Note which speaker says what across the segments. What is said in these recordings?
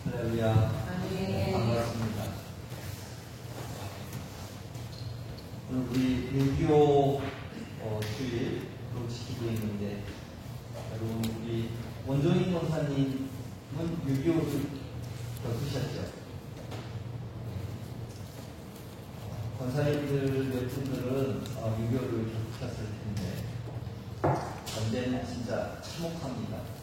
Speaker 1: 할렐루야. 반갑습니다. 오늘 우리 6.25 주일로 지키고 있는데, 여러분, 우리 원종인 권사님은 6.25를 겪으셨죠? 권사님들 몇 분들은 6.25를 겪으셨을 텐데, 전쟁은 진짜 참혹합니다.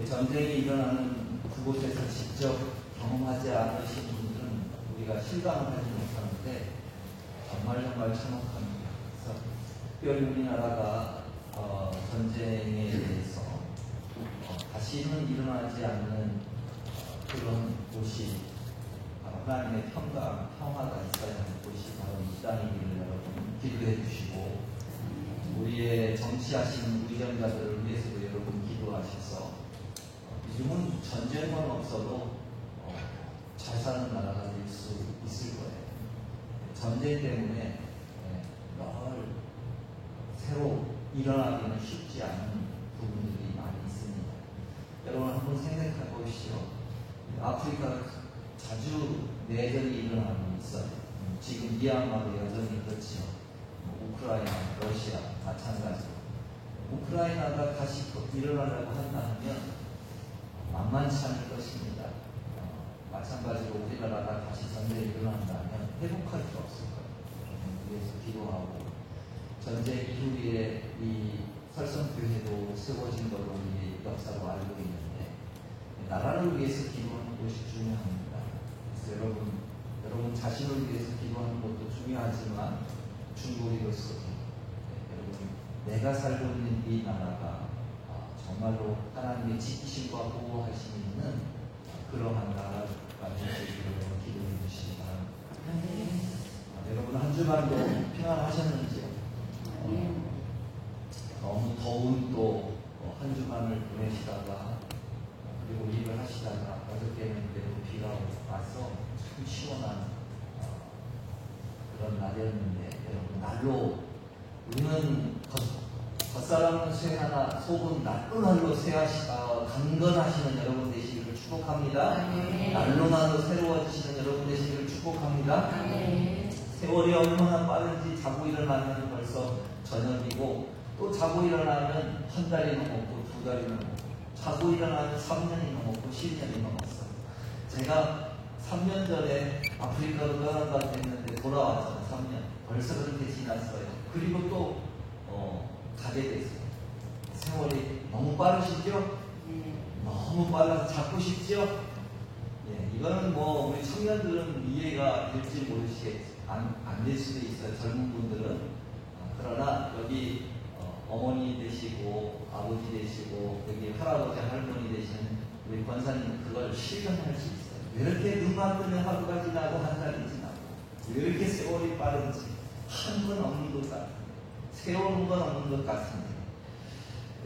Speaker 1: 전쟁이 일어나는 그곳에서 직접 경험하지 않으신 분들은 우리가 실감을 하지 못하는데 정말 참혹합니다. 그래서 특별히 우리나라가 전쟁에 대해서 다시는 일어나지 않는 그런 곳이 하나님의 평강, 평화가 있어야 하는 곳이 바로 이 땅이기를 여러분 기도해 주시고, 우리의 정치하시는 의정자들을 위해서도 여러분 기도하셔서 요즘은 전쟁만 없어도 잘 사는 나라가 될 수 있을 거예요. 전쟁 때문에 늘 새로 일어나기는 쉽지 않은 부분들이 많이 있습니다. 여러분 한번 생각해 보시죠. 아프리카가 자주 내전이 일어나고 있어요. 지금 미얀마도 여전히 그렇죠. 우크라이나, 러시아 마찬가지로. 우크라이나가 다시 일어나려고 한다 하면 만만치 않을 것입니다. 마찬가지로 우리나라가 다시 전쟁이 일어난다면 회복할 수 없을 거예요. 위해서 기도하고, 전쟁 이후에 이 설성교회도 세워진 걸로 우리 역사로 알고 있는데, 나라를 위해서 기도하는 것이 중요합니다. 그래서 여러분 자신을 위해서 기도하는 것도 중요하지만 중보기도서 여러분, 내가 살고 있는 이 나라가 정말로 하나님의 지키심과 보호하심이 있는 그러한 나라가 되시기를 기도해 주시기 바랍니다. 여러분 한 주간도 평안하셨는지요? 너무 더운 또 한 주간을 보내시다가 그리고 일을 하시다가 어저께는 그래도 비가 와서 참 시원한 그런 날이었는데, 여러분 날로 우리는 겉사람은 쇠하나 속은 날로 강건하시는 여러분 되시기를 축복합니다. 날로 새로워지시는 여러분 되시기를 축복합니다. 세월이 얼마나 빠른지 자고 일어나면 벌써 저녁이고, 또 자고 일어나면 한 달이 넘었고 두 달이 넘었고, 자고 일어나면 3년이 넘었고 10년이 넘었어요. 제가 3년 전에 아프리카로 떠난다고 했는데 돌아왔잖아요. 3년. 벌써 그렇게 지났어요. 그리고 또 가게 됐어요. 세월이 너무 빠르시죠? 너무 빨라서 잡고 싶죠? 이거는 우리 청년들은 이해가 될지 모르시겠죠. 안 될 수도 있어요. 젊은 분들은. 그러나 여기 어머니 되시고 아버지 되시고 여기 할아버지 할머니 되시는 우리 권사님은 그걸 실감할 수 있어요. 왜 이렇게 눈만 뜨면 하루가 지나고 한 달이 지나고, 왜 이렇게 세월이 빠른지 한 번 없는 것 같아요. 세월은 건 없는 것 같은데,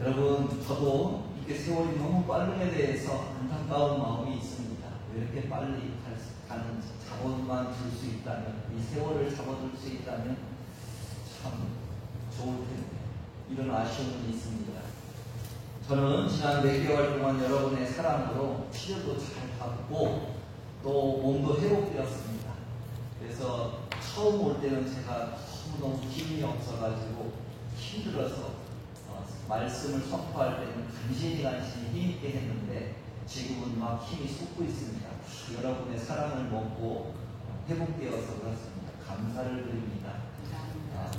Speaker 1: 여러분 저도 이렇게 세월이 너무 빠름에 대해서 안타까운 마음이 있습니다. 왜 이렇게 빨리 가는지, 잡아만 줄 수 있다면, 이 세월을 잡아줄 수 있다면 참 좋을 텐데 이런 아쉬움이 있습니다. 저는 지난 몇 개월 동안 여러분의 사랑으로 치료도 잘 받고 또 몸도 회복되었습니다. 그래서 처음 올 때는 제가 너무 힘이 없어가지고 힘들어서 말씀을 선포할 때는 간신히 힘있게 했는데, 지금은 막 힘이 솟고 있습니다. 여러분의 사랑을 먹고 회복되어서 그렇습니다. 감사를 드립니다.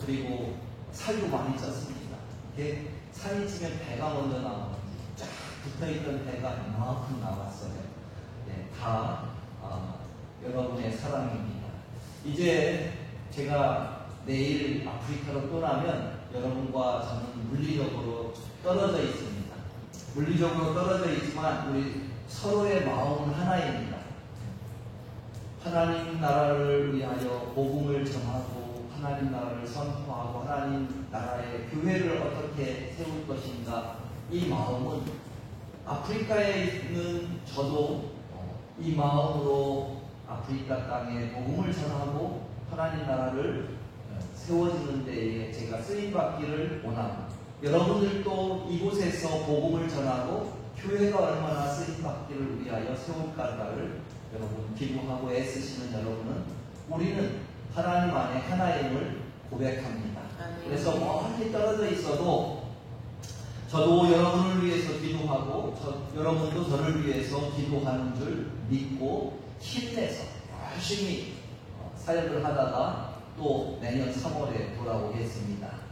Speaker 1: 그리고 살도 많이 쪘습니다. 이렇게 살이 찌면 배가 먼저 나오는지 쫙 붙어있던 배가 이만큼 나왔어요. 다 여러분의 사랑입니다. 이제 제가 내일 아프리카로 떠나면 여러분과 저는 물리적으로 떨어져 있습니다. 물리적으로 떨어져 있지만 우리 서로의 마음은 하나입니다. 하나님 나라를 위하여 복음을 전하고, 하나님 나라를 선포하고, 하나님 나라의 교회를 어떻게 세울 것인가, 이 마음은 아프리카에 있는 저도 이 마음으로 아프리카 땅에 복음을 전하고 하나님 나라를 세워지는 데에 제가 쓰임받기를 원하고, 여러분들도 이곳에서 복음을 전하고 교회가 얼마나 쓰임받기를 위하여 세울까를 여러분 기도하고 애쓰시는 여러분은 우리는 하나님 안에 하나임을 고백합니다. 그래서 멀리 떨어져 있어도 저도 여러분을 위해서 기도하고 여러분도 저를 위해서 기도하는 줄 믿고 힘내서 열심히 사역을 하다가 또 내년 3월에 돌아오겠습니다.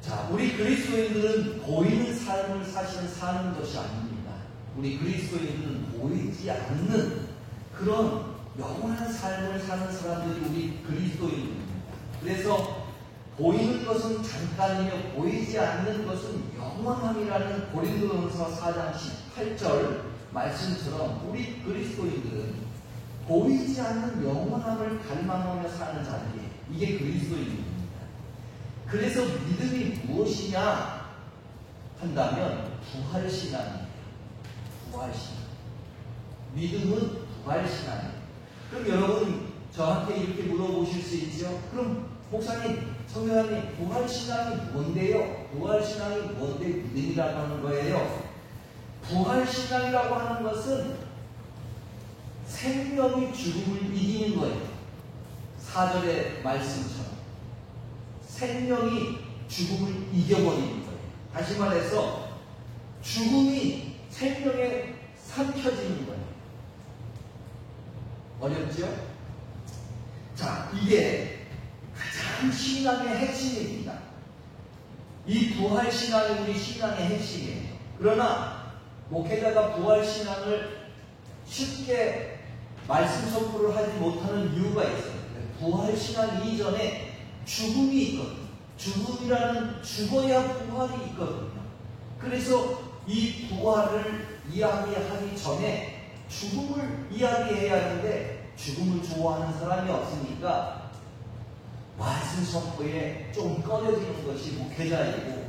Speaker 1: 자, 우리 그리스도인들은 보이는 삶을 사는 것이 아닙니다. 우리 그리스도인들은 보이지 않는 그런 영원한 삶을 사는 사람들이 우리 그리스도인들입니다. 그래서 보이는 것은 잠깐이며 보이지 않는 것은 영원함이라는 고린도전서 4장 18절 말씀처럼 우리 그리스도인들은 보이지 않는 영원함을 갈망하며 사는 자들이에요. 이게 그리스도인입니다. 그래서 믿음이 무엇이냐 한다면 부활신앙이에요. 부활신앙. 믿음은 부활신앙이에요. 그럼 여러분 저한테 이렇게 물어보실 수 있죠? 그럼 목사님, 성령님, 부활신앙이 뭔데요? 부활신앙이 뭔데 믿음이라고 하는 거예요? 부활신앙이라고 하는 것은 생명이 죽음을 이기는 거예요. 4절의 말씀처럼 생명이 죽음을 이겨버리는 거예요. 다시 말해서 죽음이 생명에 삼켜지는 거예요. 어렵죠? 자, 이게 가장 신앙의 핵심입니다. 이 부활신앙이 우리 신앙의 핵심이에요. 그러나 목회자가 부활신앙을 쉽게 말씀 선포를 하지 못하는 이유가 있어요. 부활신앙 이전에 죽음이 있거든요. 죽음이라는 죽어야 부활이 있거든요. 그래서 이 부활을 이야기하기 전에 죽음을 이야기해야 하는데 죽음을 좋아하는 사람이 없으니까 말씀 선포에 좀 꺼려지는 것이 목회자이고,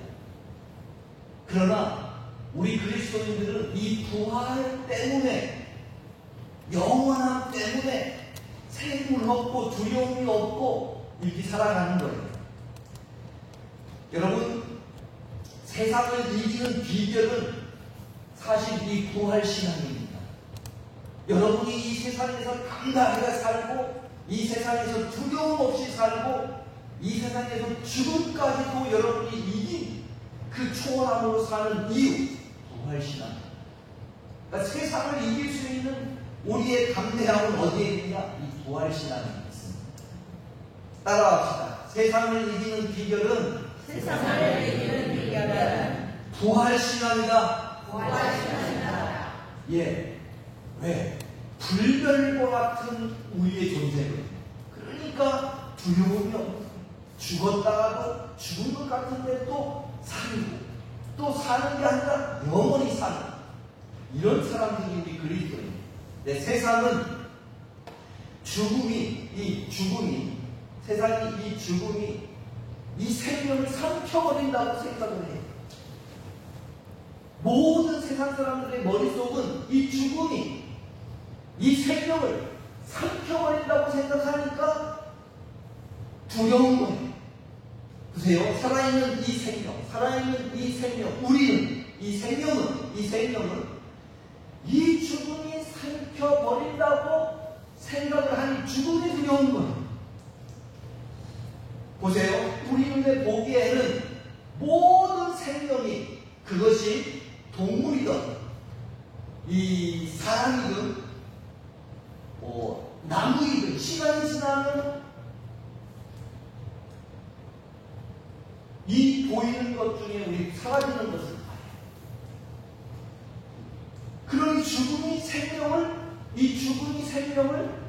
Speaker 1: 그러나 우리 그리스도인들은 이 부활 때문에, 영원함 때문에 생물 없고 두려움이 없고 이렇게 살아가는 거예요. 여러분, 세상을 이기는 비결은 사실 이 부활신앙입니다. 여러분이 이 세상에서 당당하게 살고, 이 세상에서 두려움 없이 살고, 이 세상에서 죽음까지도 여러분이 이긴 그 초월함으로 사는 이유, 부활신앙. 그러니까 세상을 이길 수 있는 우리의 담대함은 어디에 있느냐? 이 부활신앙에 있습니다. 따라합시다. 세상을 이기는 비결은 부활신앙이다.
Speaker 2: 부활신앙이다.
Speaker 1: 예. 왜? 불멸과 같은 우리의 존재거든요. 그러니까 두려움이 없는, 죽었다가도 죽은 것 같은데 또 살고, 또 사는 게 아니라 영원히 사는 이런 사람들이 우리 그리스도입니다. 네, 세상은 세상이 이 죽음이 이 생명을 삼켜버린다고 생각을 해요. 모든 세상 사람들의 머릿속은 이 죽음이 이 생명을 삼켜버린다고 생각하니까 두려운 거예요. 보세요. 살아있는 이 생명, 우리는 이 생명은 이 죽음이 삼켜버린다고 생각을 하니 죽음이 두려운 거예요. 보세요. 우리 눈에 보기에는 모든 생명이, 그것이 동물이든 이 사람이든 나무이든 시간이 지나면 이 보이는 것 중에 우리 사라지는 것을 봐요. 그러니 이 죽음이 생명을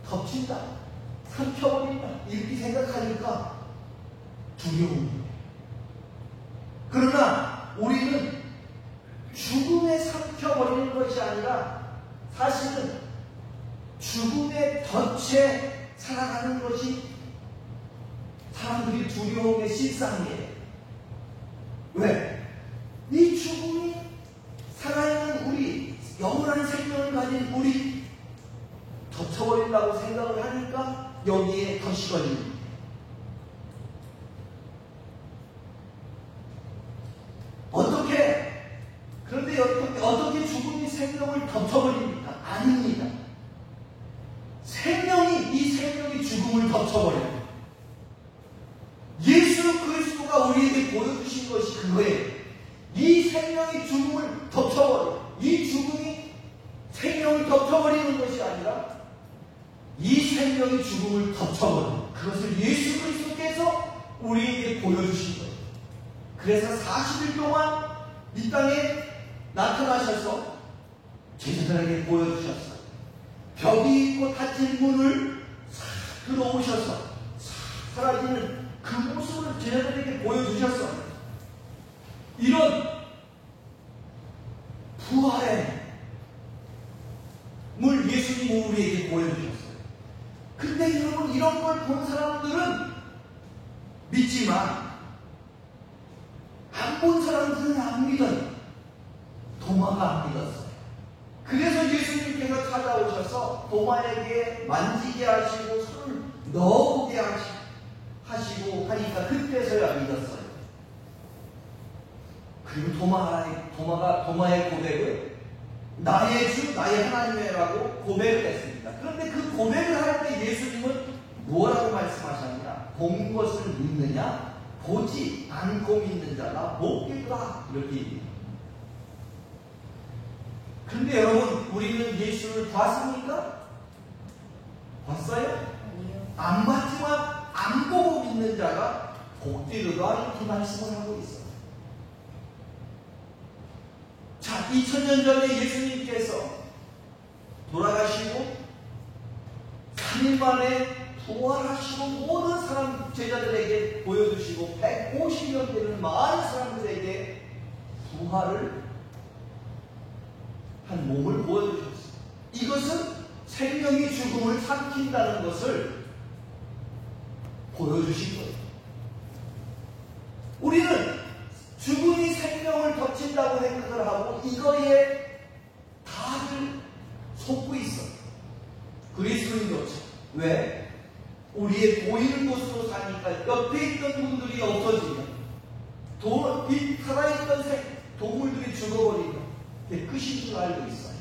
Speaker 1: 덮친다, 삼켜버린다, 이렇게 생각하니까 두려움이에요. 그러나 우리는 죽음에 삼켜버리는 것이 아니라 사실은 죽음의 덫에 살아가는 것이 사람들이 두려움의 실상이에요. 왜? 이 죽음이 살아있는 우리, 영원한 생명을 가진 우리 덮쳐버린다고 생각을 하니까 여기에 덫이 걸립니다. 그런데 어떻게 죽음이 생명을 덮쳐버립니까? 아닙니다. 이 생명이 죽음을 덮쳐버려요. 예수 그리스도가 우리에게 보여주신 것이 그거예요. 이 생명이 죽음을 덮쳐버려요. 이 죽음이 생명을 덮쳐버리는 것이 아니라 이 생명이 죽음을 덮쳐버려요. 그것을 예수 그리스도께서 우리에게 보여주신 거예요. 그래서 40일 동안 이 땅에 나타나셔서 제자들에게 보여주셨어요. 벽이 있고 닫힌 문을 들어오셔서 사라지는 그 모습을 제자들에게 보여주셨어요. 이런 부활의 물 예수님이 우리에게 보여주셨어요. 근데 여러분, 이런 걸 본 사람들은 믿지만 안 본 사람들은 안 믿어요. 도마가 안 믿었어요. 그래서 예수님께서 찾아오셔서 도마에게 만지게 하시고 손을 넣어보게 하시고 하니까 그때서야 믿었어요. 그리고 도마의 고백을 나의 주, 나의 하나님이라고 고백을 했습니다. 그런데 그 고백을 할 때 예수님은 뭐라고 말씀하셨냐? 본 것을 믿느냐? 보지 않고 믿는 자가 복되다, 이렇게 얘기해요. 그런데 여러분, 우리는 예수를 봤습니까? 봤어요?
Speaker 2: 아니요.
Speaker 1: 안 봤지만 안 보고 믿는 자가 복되다, 이렇게 말씀을 하고 있어요. 자, 2000년 전에 예수님께서 돌아가시고 3일 만에 부활하시고 모든 사람 제자들에게 보여주시고 150명 되는 많은 사람들에게 부활을 한 몸을 보여주셨어요. 이것은 생명이 죽음을 삼킨다는 것을 보여주신 거예요. 우리는 죽음이 생명을 덮친다고 생각을 하고 이거에 다들 속고 있어요. 그리스도인들처럼. 왜? 우리의 보이는 곳으로 사니까 옆에 있던 분들이 없어지면, 살아있던 동물들이 죽어버리면 끝인 줄 알고 있어요.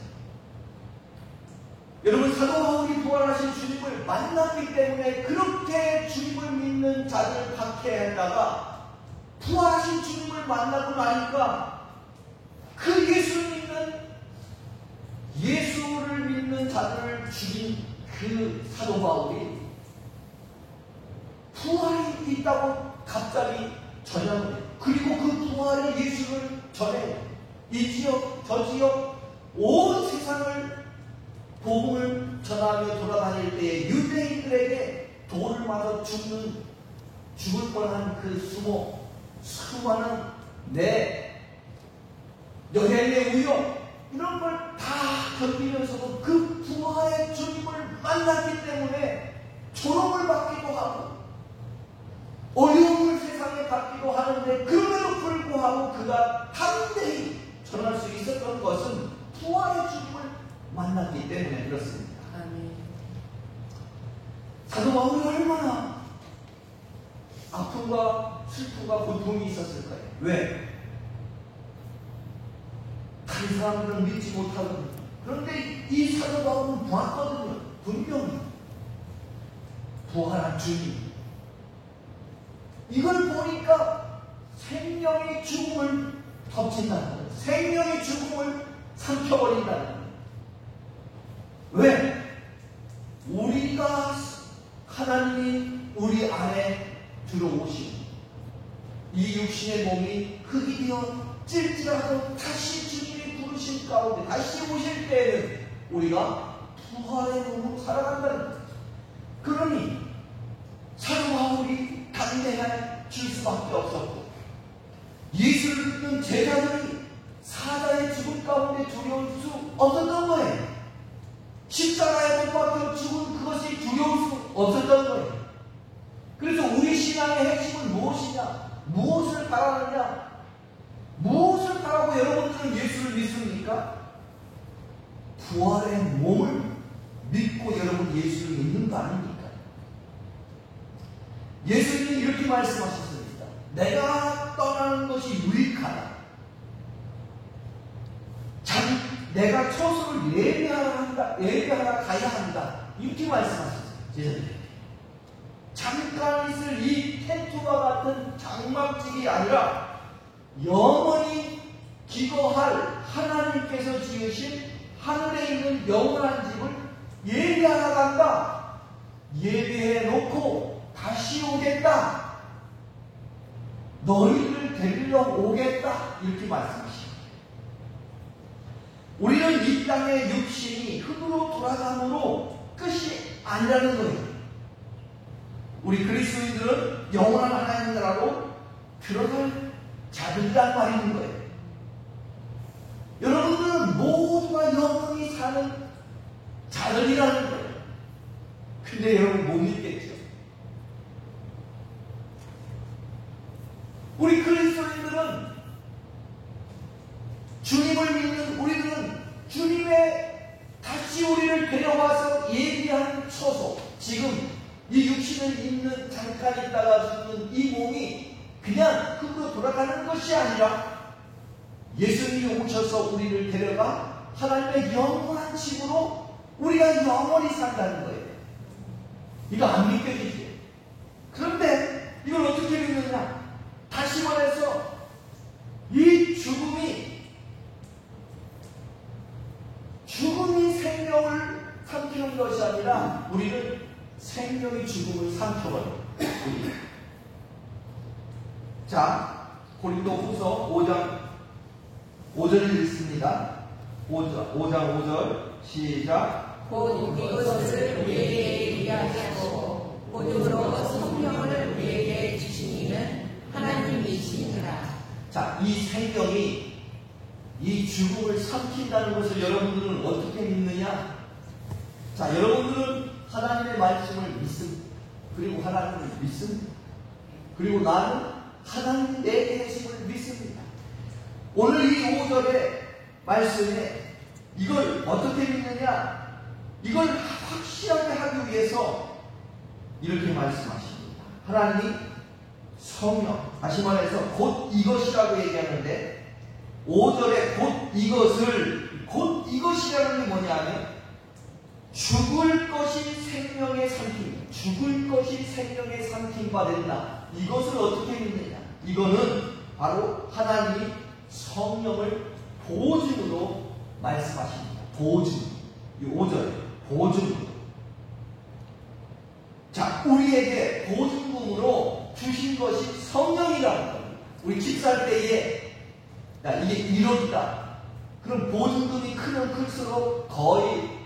Speaker 1: 여러분, 사도 바울이 부활하신 주님을 만났기 때문에 그렇게 주님을 믿는 자들을 박해했다가 부활하신 주님을 만나고 나니까 그 예수를 믿는 자들을 죽인 그 사도 바울이 부활이 있다고 갑자기 전향을 해요. 그리고 그 부활의 예수를 전해요. 이 지역, 저 지역, 온 세상을 복음을 전하며 돌아다닐 때에 유대인들에게 돌을 맞아 죽을 뻔한 그 수많은 내 여행의 우여, 이런 걸 다 견디면서도 그 부활의 주님을 만났기 때문에 조롱을 받기도 하고 어려움을 세상에 받기도 하는데, 그럼에도 불구하고 그가 담대히 전할 수 있었던 것은 부활의 주님을 만났기 때문에 그렇습니다.
Speaker 2: 아멘.
Speaker 1: 사도 바울이 얼마나 아픔과 슬픔과 고통이 있었을 거예요. 왜? 다른 사람들은 믿지 못하거든요. 그런데 이 사도 바울은 봤거든요. 분명히 부활한 주님. 이걸 보니까 생명이 죽음을 덮친다는 거예요. 생명이 죽음을 삼켜버린다는 거예요. 왜? 우리가 하나님이 우리 안에 들어오시고 이 육신의 몸이 흙이 되어 찔찔하고 다시 주님이 부르신 가운데 다시 오실 때에는 우리가 부활의 몸으로 살아간다는 거예요. 그러니 사도 바울이 담대해질 수밖에 없었고, 예수를 믿는 제자들이 사자의 죽음 가운데 두려울 수 없었던 거예요. 십자가에 못 박혀 죽은 그것이 두려울 수 없었던 거예요. 그래서 우리 신앙의 핵심은 무엇이냐? 무엇을 바라느냐? 무엇을 바라고 여러분들은 예수를 믿습니까? 부활의 몸을 믿고 여러분 예수를 믿는 거 아닙니까? 예수님이 이렇게 말씀하셨습니다. 내가 떠나는 것이 유익하다. 내가 처소를 예배하러 가야 한다. 이렇게 말씀하셨어요. 제자들에게. 잠깐 있을 이 텐트와 같은 장막집이 아니라 영원히 기거할 하나님께서 지으신 하늘에 있는 영원한 집을 예배하러 간다. 예배해 놓고 다시 오겠다. 너희를 데리러 오겠다. 이렇게 말씀하십니다. 우리는 이 땅의 육신이 흙으로 돌아감으로 끝이 아니라는 거예요. 우리 그리스도인들은 영원한 하나님 나라로 들어갈 자들이란 말인 거예요. 여러분들은 모두가 영원히 사는 자들이라는 거예요. 근데 여러분 못 믿겠죠? 우리 그리스도인들은 주님을 믿는 우리들은 주님의 다시 우리를 데려와서 예비한 처소, 지금 이 육신을 입는 잠깐 있다가 죽는 이 몸이 그냥 흙으로 돌아가는 것이 아니라 예수님이 오셔서 우리를 데려가 하나님의 영원한 집으로 우리가 영원히 산다는 거예요. 이거 안 믿겨지죠? 그런데 이걸 어떻게 믿느냐? 다시 말해서 이 죽음이 생명을 삼키는 것이 아니라 우리는 생명이 죽음을 삼켜버려요. 자, 고린도 후서 5장 5절을 읽습니다. 5장 5절 시작.
Speaker 2: 곧 이것을 우리에게 이야기하시고 보증으로 성령을 우리에게 주신 이는 하나님이시니라.
Speaker 1: 자, 이 생명이 이 죽음을 삼킨다는 것을 여러분들은 어떻게 믿느냐? 자, 여러분들은 하나님의 말씀을 믿습니다. 그리고 하나님을 믿습니다. 그리고 나는 하나님이 내게 계심을 믿습니다. 오늘 이 5절의 말씀에 이걸 어떻게 믿느냐? 이걸 확실하게 하기 위해서 이렇게 말씀하십니다. 하나님이 성령, 다시 말해서 곧 이것이라고 얘기하는데 5절에 곧 이것이라는 게 뭐냐면 죽을 것이 생명의 삼킴, 죽을 것이 생명의 삼킴 받는다. 이것을 어떻게 믿느냐? 이거는 바로 하나님이 성령을 보증으로 말씀하십니다. 보증. 이 5절 보증. 자, 우리에게 보증금으로 주신 것이 성령이라는 겁니다. 우리 집살 때에 야, 이게 1억이다. 그럼 보증금이 크면 클수록 거의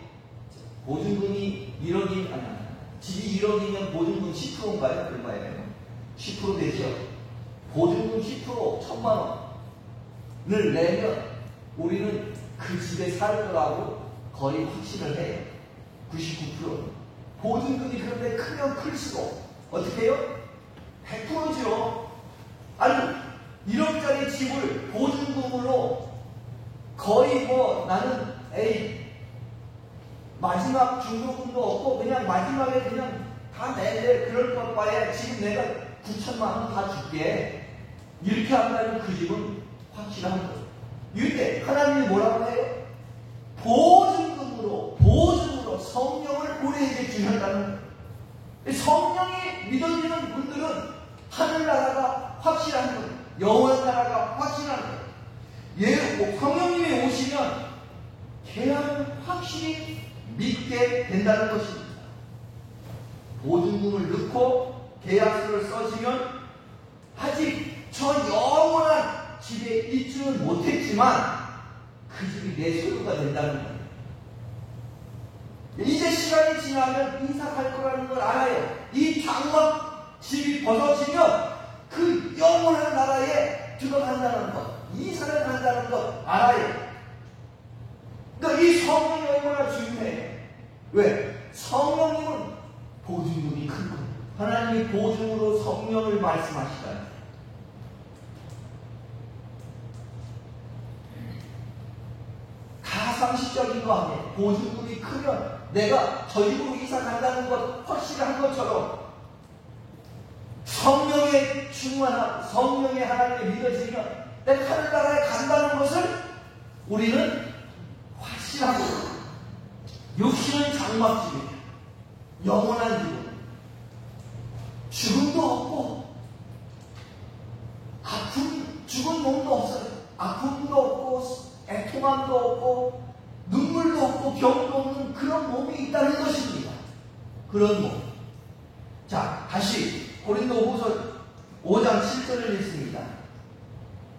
Speaker 1: 보증금이 1억이 아니야. 집이 1억이면 보증금 10%인가요? 얼마예요? 10% 되죠. 보증금 10% 1,000만 원을 내면 우리는 그 집에 살 거라고 거의 확신을 해요. 99%. 보증금이 그런데 크면 클수록 어떻게 해요? 100%죠. 아니 1억짜리 집을 보증금으로 거의 나는 마지막 중도금도 없고 그냥 마지막에 그냥 다 낼래 그럴 것 바에 지금 내가 9천만 원 다 줄게 이렇게 한다면 그 집은 확실한 거예요. 이때 하나님이 뭐라고 해요? 보증으로 성령을 우리에게 주셨다는 거예요. 성령이 믿어지는 분들은 하늘나라가 확실한 거예요. 영원한 나라가 확실한 거예요. 성령님이 오시면 계약을 확실히 믿게 된다는 것입니다. 보증금을 넣고 계약서를 써시면 아직 저 영원한 집에 있지는 못했지만 그 집이 내 소유가 된다는 거예요. 이제 시간이 지나면 이사갈 거라는 걸 알아요. 이 장막 집이 벗어지면 그 영원한 나라에 들어간다는 것, 이사를 간다는 것 알아요. 그러니까 이 성령이 얼마나 중요해요. 왜? 성령님은 보증금이 큰 거예요. 하나님이 보증으로 성령을 말씀하시잖아요. 가상시적인 거 아니에요. 보증금이 크면 내가 저 집으로 이사 간다는 것 확실한 것처럼 성령의 충만함, 성령의 하나님의 믿어지면 내가 하늘나라에 간다는 것을 우리는 확실하고 육신은 장막집이에요. 영원한 집은 죽음도 없고 죽은 몸도 없어요. 아픔도 없고 애통함도 없고 눈물도 없고 병도 없는 그런 몸이 있다는 것입니다. 그런 몸. 자, 다시 고린도후서 5장 7절을 읽습니다.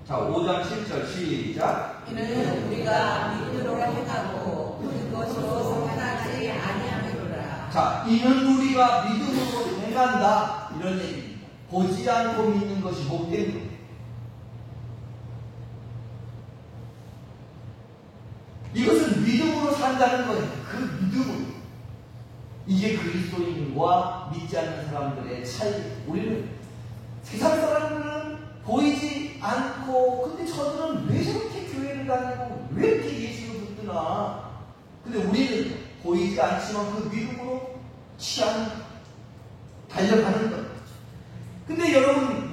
Speaker 1: 자, 5장 7절 시작.
Speaker 2: 이는 우리가 믿음으로 행하고 모든 것으로 상하지 아니하노라.
Speaker 1: 자, 이는 우리가 믿음으로 행한다, 이런 얘기입니다. 보지 않고 믿는 것이 복된 거예요. 이것은 믿음으로 산다는 거예요. 그 믿음으로. 이게 그리스도인과 믿지 않는 사람들의 차이. 우리는 세상 사람들은 보이지 않고, 근데 저들은 왜 저렇게 교회를 다니고 왜 이렇게 예수를 듣나? 근데 우리는 보이지 않지만 그 믿음으로 취한 달려가는 거예요. 근데 여러분,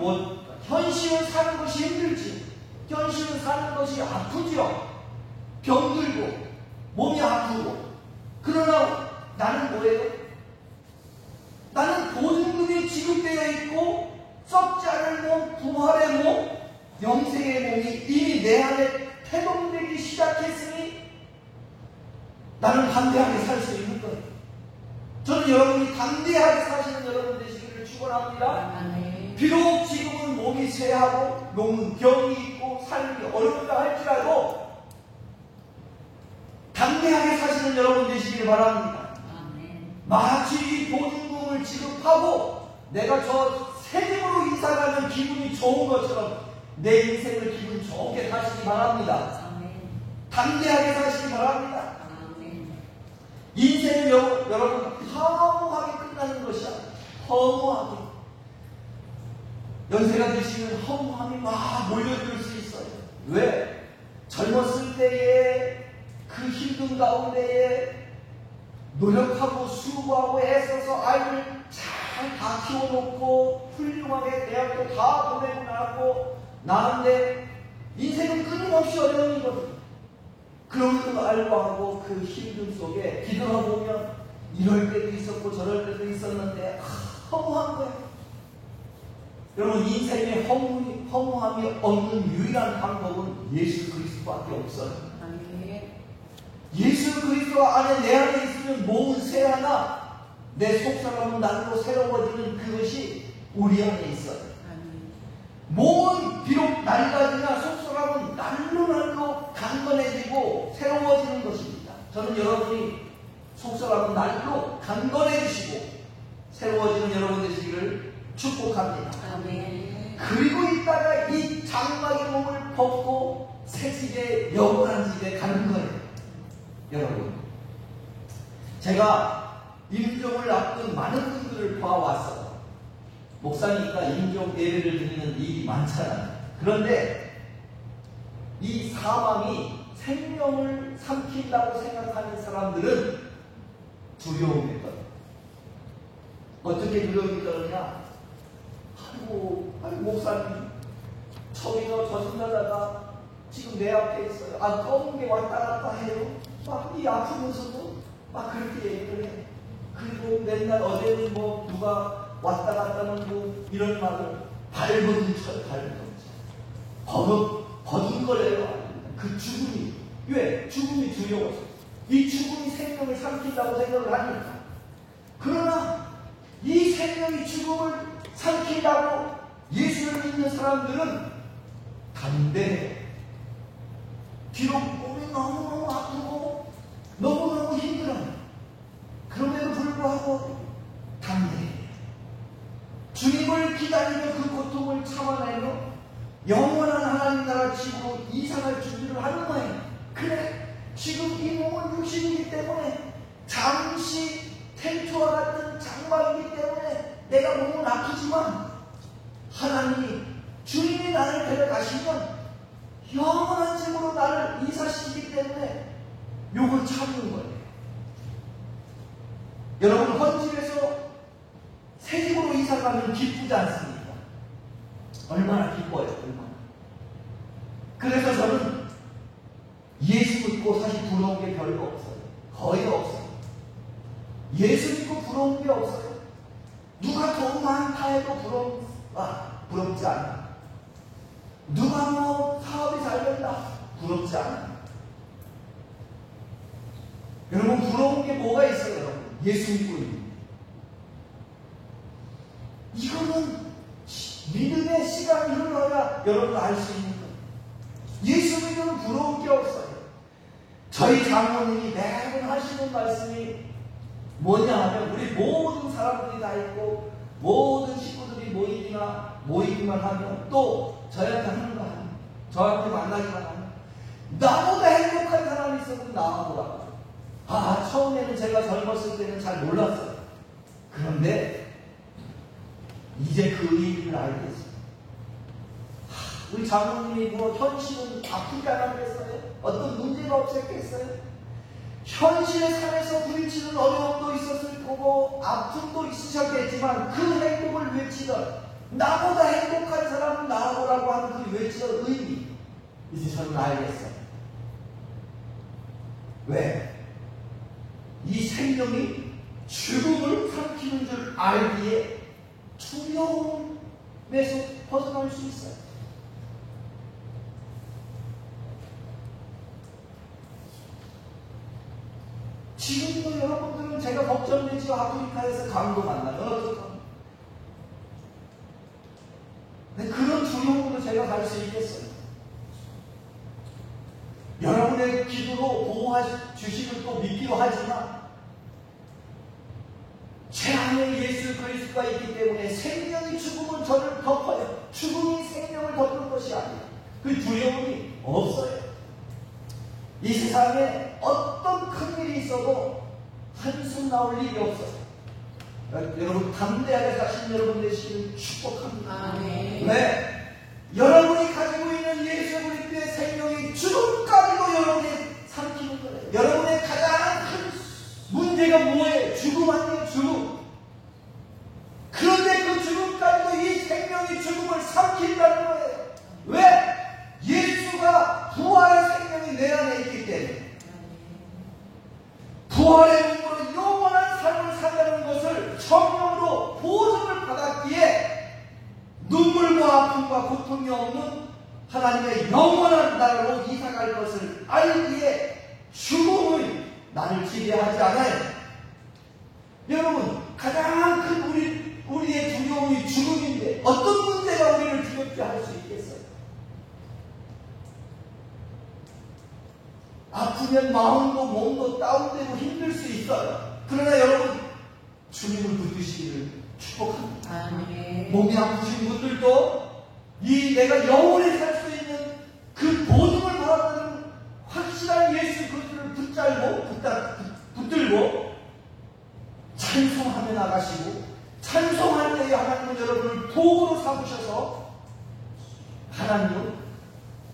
Speaker 1: 현실을 사는 것이 힘들지, 현실을 사는 것이 아프죠. 병들고 몸이 아프고. 그러나 나는 뭐예요? 나는 보증금이 지급되어 있고 썩지 않을 몸, 부활의 몸, 영생의 몸이 이미 내 안에 태동되기 시작했으니 나는 담대하게 살 수 있는 거예요. 저는 여러분이 담대하게 사시는 여러분 되시기를 축원합니다. 비록 지금은 몸이 쇠하고 몸은 병이 있고 삶이 어렵다 할지라도 담대하게 사시는 여러분 되시길 바랍니다. 마치 이 보증금을 지급하고 내가 저 새 집으로 이사가는 기분이 좋은 것처럼 내 인생을 기분 좋게 사시기 바랍니다. 담대하게 사시기 바랍니다. 인생은 여러분 허무하게 끝나는 것이야. 허무하게. 연세가 드시면 허무함이 막 몰려들 수 있어요. 왜? 젊었을 때에 그 힘든 가운데에 노력하고 수고하고 애써서 아이를 잘 다 키워놓고 훌륭하게 대학도 다 보내고 나는데 인생은 끊임없이 어려움이거든요. 그럼에도 알고 그 힘듦 속에 기도해보면 이럴 때도 있었고 저럴 때도 있었는데 허무한 거예요. 여러분, 인생에 허무함이 없는 유일한 방법은 예수 그리스도밖에 없어요. 예수 그리스도 안에 내 안에 있으면 몸은 쇠하나 내 속사람은 날로 새로워지는 그것이 우리 안에 있어요. 몸은 비록 낡아지나 속사람은 날로 강건해지고 새로워지는 것입니다. 저는 여러분이 속사람은 날로 강건해지시고 새로워지는 여러분 되시기를 축복합니다. 그리고 있다가 이 장막의 몸을 벗고 새 집에 영원한 집에 가는 거예요. 여러분, 제가 임종을 앞둔 많은 분들을 봐왔어요. 목사니까 임종 예배를 드리는 일이 많잖아요. 그런데 이 사망이 생명을 삼킨다고 생각하는 사람들은 두려움이 떨어요. 어떻게 두려움이 떨어냐? 아이고 목사님, 저기서 저승사자가 지금 내 앞에 있어요. 검은 게 왔다 갔다 해요. 막 이 아프면서도 막 그렇게 얘기를 해. 그리고 맨날 어제는 누가 왔다 갔다 하는 이런 말을 발버둥쳐요. 버둥거려요. 그 죽음이. 왜? 죽음이 두려워서. 이 죽음이 생명을 삼킨다고 생각을 하니까. 그러나 이 생명이 죽음을 삼킨다고 예수를 믿는 사람들은 담대해. 비록 몸이 너무너무 아프고 너무너무 힘들어요. 그럼에도 불구하고 담대해. 주님을 기다리며 그 고통을 참아내며 영원한 하나님 나라 집으로 이사갈 준비를 하는 거예요. 그래, 지금 이 몸은 육신이기 때문에 잠시 텐트와 같은 장막이기 때문에 내가 몸은 아프지만 하나님이 주님이 나를 데려가시면 영원한 집으로 나를 이사시키기 때문에 요걸 참는 거예요. 여러분, 헌집에서 새 집으로 이사가면 기쁘지 않습니까? 얼마나 기뻐요. 얼마나. 그래서 저는 예수 믿고 사실 부러운 게 별로 없어요. 거의 없어요. 예수 믿고 부러운 게 없어요. 누가 돈 많다 해도 부럽지 않아. 누가 뭐 사업이 잘 된다 부럽지 않아. 여러분, 부러운 게 뭐가 있어요? 여러분, 예수 믿고 있는 이거는 믿음의 시간이 흘러야 여러분 알 수 있는 거예요. 예수 믿으면 부러운 게 없어요. 저희 장로님이 매번 하시는 말씀이 뭐냐 하면, 우리 모든 사람들이 다 있고 모든 식구들이 모이기만 하면, 또 저한테 하는 거 하면, 저한테 만나기만 하면, 나보다 행복한 사람이 있으면 나와보라고. 처음에는 제가 젊었을 때는 잘 몰랐어요. 그런데 이제 그 의미를 알겠어요. 우리 장로님이 뭐 현실은 아프지 않았겠어요? 어떤 문제가 없었겠어요? 현실의 삶에서 부딪히는 어려움도 있었을 거고 아픔도 있으셨겠지만, 그 행복을 외치던, 나보다 행복한 사람은 나오라고 하는 그 외치던 의미, 이제 저는 알겠어요. 왜? 이 생명이 죽음을 삼키는 줄 알기에 두려움에서 벗어날 수 있어요. 지금도 여러분들은 제가 걱정되지요. 아프리카에서 강도 만나면 어떡합니까? 근데 그런 두려움으로 제가 갈 수 있겠어요? 여러분의 기도로 보호해 주시는 또 믿기로 하지만, 제 안에 예수 그리스도가 있기 때문에 생명이 죽음은 저를 덮어요. 죽음이 생명을 덮는 것이 아니에요. 그 두려움이 없어요. 이 세상에 어떤 큰일이 있어도 한숨 나올 일이 없어요. 여러분, 담대하게 사신 여러분 되시길 축복합니다.
Speaker 2: 아멘.
Speaker 1: 왜? 여러분이 가지고 있는 예수 그리스도의 생명이 죽음까지도 여러분이 삼키는 거예요. 여러분의 가장 큰 문제가 뭐예요? 죽음 아니에요? 죽음. 그런데 그 죽음까지도 이 생명이 죽음을 삼킨다는 거예요. 왜? 예수가 부활의 생명이 내 안에 있기 때문에. 부활의 능력으로 영원한 삶을 산다는 것을 성령으로 보증을 받았기에, 눈물과 아픔과 고통이 없는 하나님의 영원한 나라로 이사갈 것을 알기에 죽음이 나를 지배하지 않아요. 여러분, 가장 큰 우리의 두려움이 죽음인데 어떤 문제가 우리를 두렵게 할 수 있겠어요? 아프면 마음도 몸도 다운되고 힘들 수 있어요. 그러나 여러분, 주님을 붙드시기를 축복합니다.
Speaker 2: 아멘.
Speaker 1: 몸이 아프신 분들도 내가 영원히 살 수 있는 그 보증을 받았다는 확실한 예수 그리스도를 붙들고 찬송하며 나가시고, 찬송할 때에 하나님은 여러분을 도구로 삼으셔서 하나님은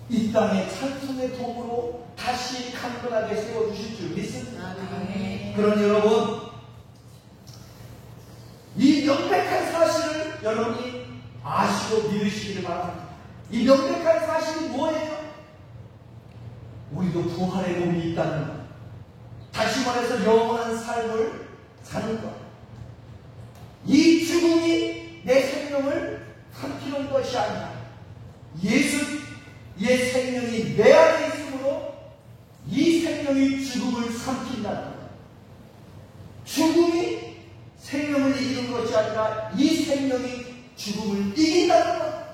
Speaker 1: 이 땅에 찬송의 도구로 다시 강건하게 세워주실 줄 믿습니다.
Speaker 2: 아멘.
Speaker 1: 그러니 여러분, 이 명백한 사실을 여러분이 아시고 믿으시기를 바랍니다. 이 명백한 사실이 뭐예요? 우리도 부활의 몸이 있다는 것. 다시 말해서 영원한 삶을 사는 것. 이 죽음이 내 생명을 삼키는 것이 아니라 예수의 생명이 내 안에 있으므로 이 생명이 죽음을 삼킨다는 것. 죽음이 생명을 이기는 것이 아니라 이 생명이 죽음을 이긴다는 것.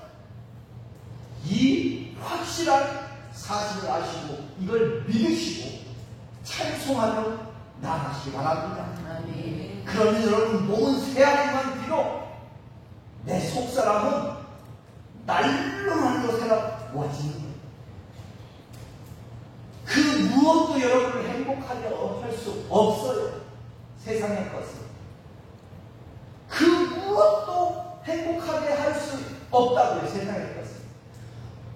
Speaker 1: 이 확실한 사실을 아시고 이걸 믿으시고 찬송하며 나가시기 바랍니다.
Speaker 2: 아멘.
Speaker 1: 그러면 여러분, 몸은 새하지만 비록 내 속사람은 날로 새로워지는 거예요. 그 무엇도 여러분을 행복하게 할 수 없어요. 세상의 것은. 그 무엇도 행복하게 할 수 없다고요. 세상의 것은.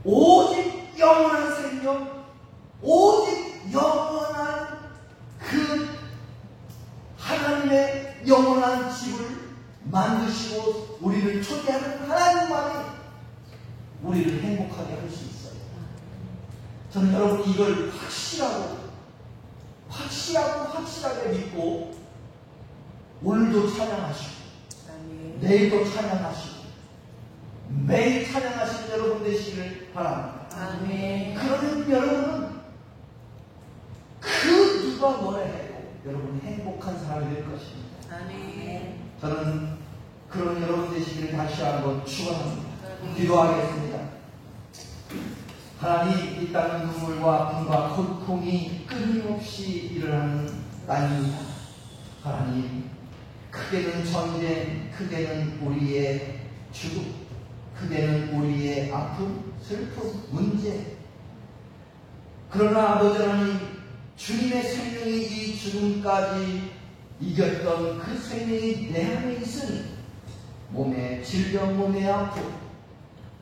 Speaker 1: 오직 영원한 생명, 오직 영원한 그 하나님의 영원한 집을 만드시고 우리를 초대하는 하나님만이 우리를 행복하게 할 수 있어요. 저는 여러분 이걸 확실히 확실하게 믿고 오늘도 찬양하시고 내일도 찬양하시고 매일 찬양하시는 여러분 되시기를 바랍니다. 그러면 여러분은 그 누가 뭐라 해도 여러분이 행복한 사람이 될 것입니다. 저는 그런 여러분 되시기를 다시 한번 축원합니다. 기도하겠습니다. 하나님, 이 땅은 눈물과 아픔과 고통이 끊임없이 일어나는 땅입니다. 하나님, 크게는 전쟁, 크게는 우리의 죽음, 크게는 우리의 아픔, 슬픔, 문제. 그러나 아버지 하나님, 주님의 생명이 이 죽음까지 이겼던 그 생명이 내 안에 있으니 몸의 질병, 몸의 아픔,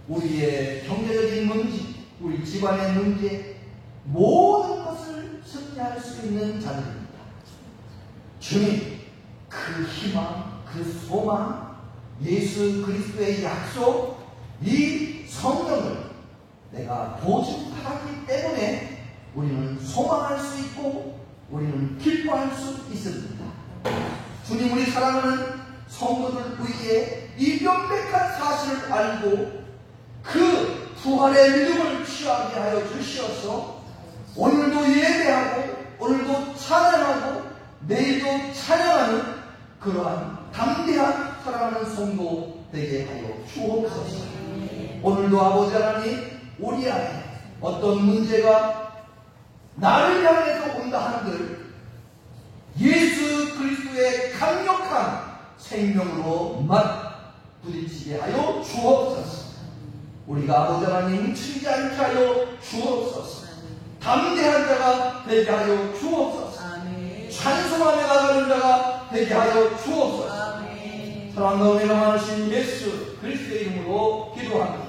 Speaker 1: 우리의 경제적인 문제, 우리 집안의 문제, 모든 것을 승리할 수 있는 자들입니다. 주님, 그 희망, 그 소망, 예수 그리스도의 약속, 이 성령을 내가 보증하기 때문에 우리는 소망할 수 있고 우리는 기뻐할 수 있습니다. 주님, 우리 사랑하는 성도들 위해 이 명백한 사실을 알고 그 부활의 믿음을 취하게 하여 주시어서 오늘도 예배하고 오늘도 찬양하고 내일도 찬양하는 그러한 담대한 사랑하는 성도 되게 하여 주옵소서. 오늘도 아버지 하나님, 우리 안에 어떤 문제가 나를 향해서 온다 한들 예수 그리스도의 강력한 생명으로 맞부딪히게 하여 주옵소서. 우리가 아버지 하나님 훔치지 않게 하여 주옵소서. 담대한 자가 되게 하여 주옵소서. 찬송하며 나가는 자가 되게 하여 주옵소서. 사랑과 은혜가 많으신 예수 그리스도의 이름으로 기도합니다.